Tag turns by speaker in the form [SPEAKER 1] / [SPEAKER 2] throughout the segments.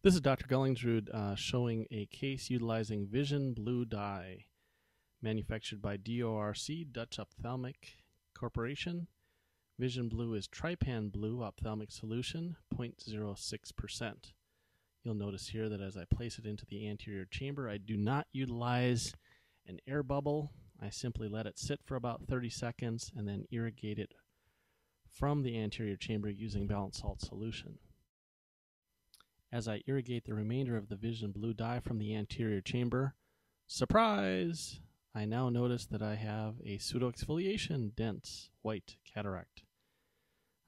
[SPEAKER 1] This is Dr. Gullingsrud showing a case utilizing Vision Blue dye, manufactured by DORC, Dutch Ophthalmic Corporation. Vision Blue is trypan blue ophthalmic solution, 0.06%. You'll notice here that as I place it into the anterior chamber, I do not utilize an air bubble. I simply let it sit for about 30 seconds and then irrigate it from the anterior chamber using balanced salt solution. As I irrigate the remainder of the Vision Blue dye from the anterior chamber, surprise! I now notice that I have a pseudoexfoliation dense white cataract.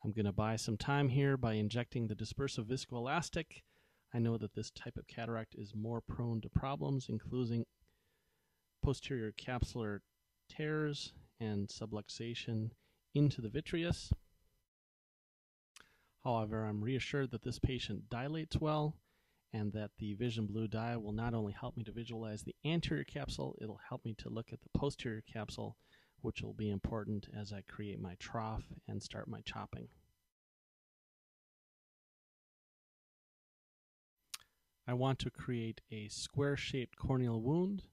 [SPEAKER 1] I'm going to buy some time here by injecting the dispersive viscoelastic. I know that this type of cataract is more prone to problems, including posterior capsular tears and subluxation into the vitreous. However, I'm reassured that this patient dilates well and that the Vision Blue dye will not only help me to visualize the anterior capsule, it'll help me to look at the posterior capsule, which will be important as I create my trough and start my chopping. I want to create a square-shaped corneal wound.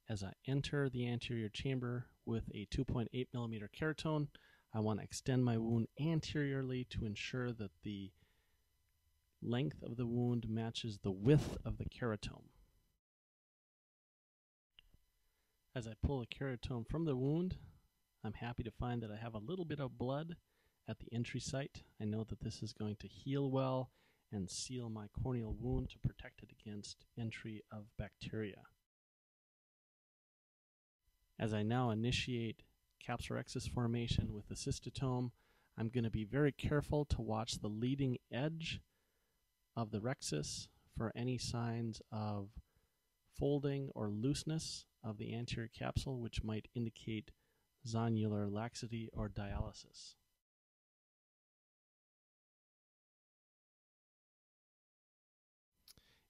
[SPEAKER 1] As I enter the anterior chamber with a 2.8 millimeter keratome, I want to extend my wound anteriorly to ensure that the length of the wound matches the width of the keratome. As I pull the keratome from the wound, I'm happy to find that I have a little bit of blood at the entry site. I know that this is going to heal well and seal my corneal wound to protect it against entry of bacteria. As I now initiate capsulorhexis formation with the cystotome, I'm going to be very careful to watch the leading edge of the rhexis for any signs of folding or looseness of the anterior capsule, which might indicate zonular laxity or dialysis.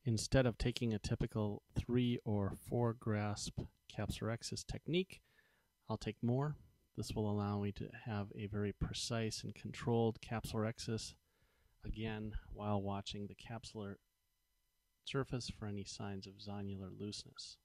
[SPEAKER 1] Instead of taking a typical 3 or 4 grasp capsulorhexis technique, I'll take more. This will allow me to have a very precise and controlled capsulorhexis, again, while watching the capsular surface for any signs of zonular looseness.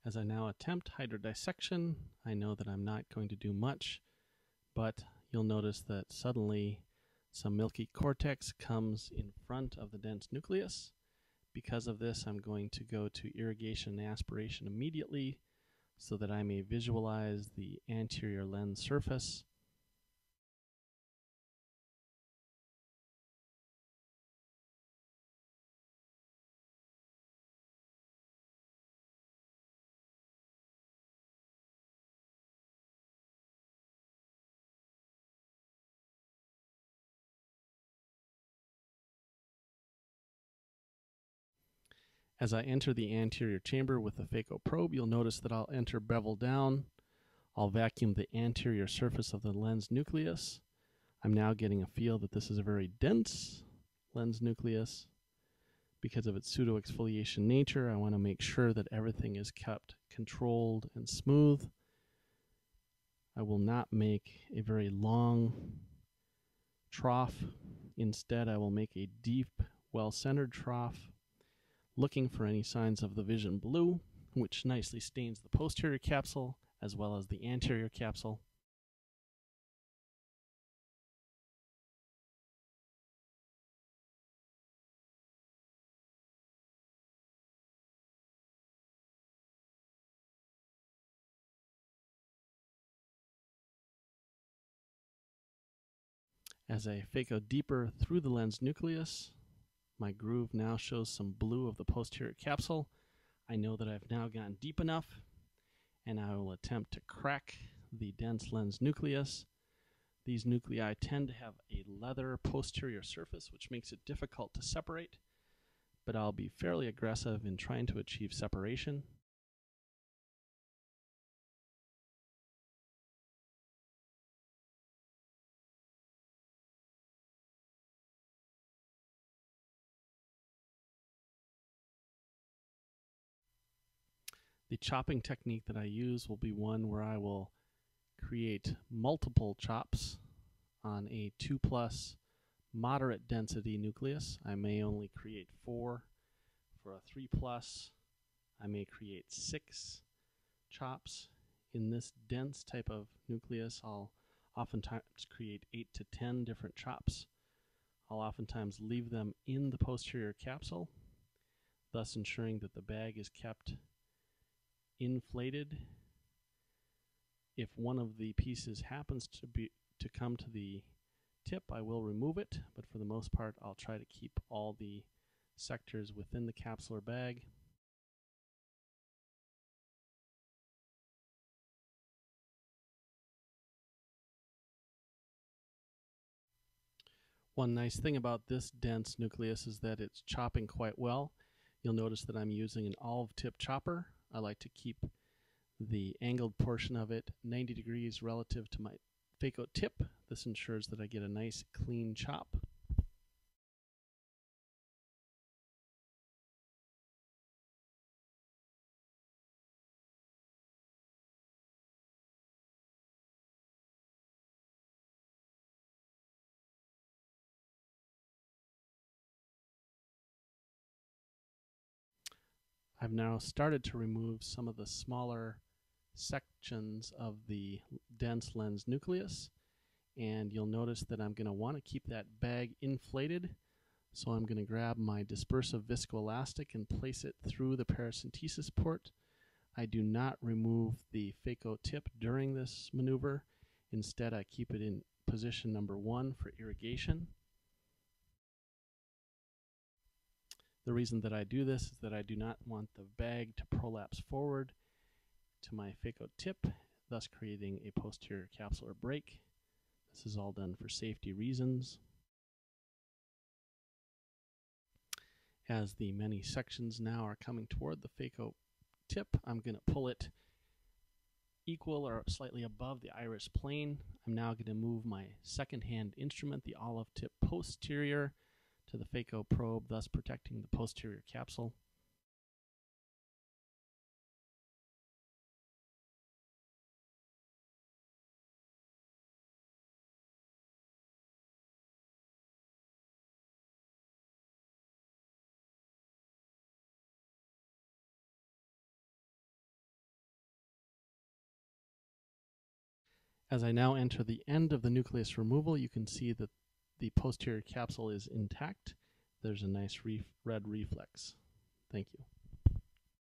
[SPEAKER 1] As I now attempt hydrodissection, I know that I'm not going to do much, but you'll notice that suddenly some milky cortex comes in front of the dense nucleus. Because of this, I'm going to go to irrigation and aspiration immediately so that I may visualize the anterior lens surface. As I enter the anterior chamber with the phaco probe, you'll notice that I'll enter bevel down. I'll vacuum the anterior surface of the lens nucleus. I'm now getting a feel that this is a very dense lens nucleus. Because of its pseudoexfoliation nature, I want to make sure that everything is kept controlled and smooth. I will not make a very long trough. Instead, I will make a deep, well-centered trough, looking for any signs of the Vision Blue, which nicely stains the posterior capsule as well as the anterior capsule. As I phaco deeper through the lens nucleus, my groove now shows some blue of the posterior capsule. I know that I've now gone deep enough, and I will attempt to crack the dense lens nucleus. These nuclei tend to have a leather posterior surface, which makes it difficult to separate, but I'll be fairly aggressive in trying to achieve separation. The chopping technique that I use will be one where I will create multiple chops on a 2+ moderate density nucleus. I may only create 4. For a 3+, I may create 6 chops. In this dense type of nucleus, I'll oftentimes create 8 to 10 different chops. I'll oftentimes leave them in the posterior capsule, thus ensuring that the bag is kept inflated. If one of the pieces happens to come to the tip, I will remove it, but for the most part I'll try to keep all the sectors within the capsular bag. One nice thing about this dense nucleus is that it's chopping quite well. You'll notice that I'm using an olive tip chopper. I like to keep the angled portion of it 90 degrees relative to my phaco tip. This ensures that I get a nice clean chop. I've now started to remove some of the smaller sections of the dense lens nucleus, and you'll notice that I'm going to want to keep that bag inflated, so I'm going to grab my dispersive viscoelastic and place it through the paracentesis port. I do not remove the phaco tip during this maneuver. Instead, I keep it in position number 1 for irrigation. The reason that I do this is that I do not want the bag to prolapse forward to my phaco tip, thus creating a posterior capsular break. This is all done for safety reasons. As the many sections now are coming toward the phaco tip, I'm going to pull it equal or slightly above the iris plane. I'm now going to move my second hand instrument, the olive tip posterior, to the phaco probe, thus protecting the posterior capsule. As I now enter the end of the nucleus removal, you can see that the posterior capsule is intact. There's a nice red reflex. Thank you.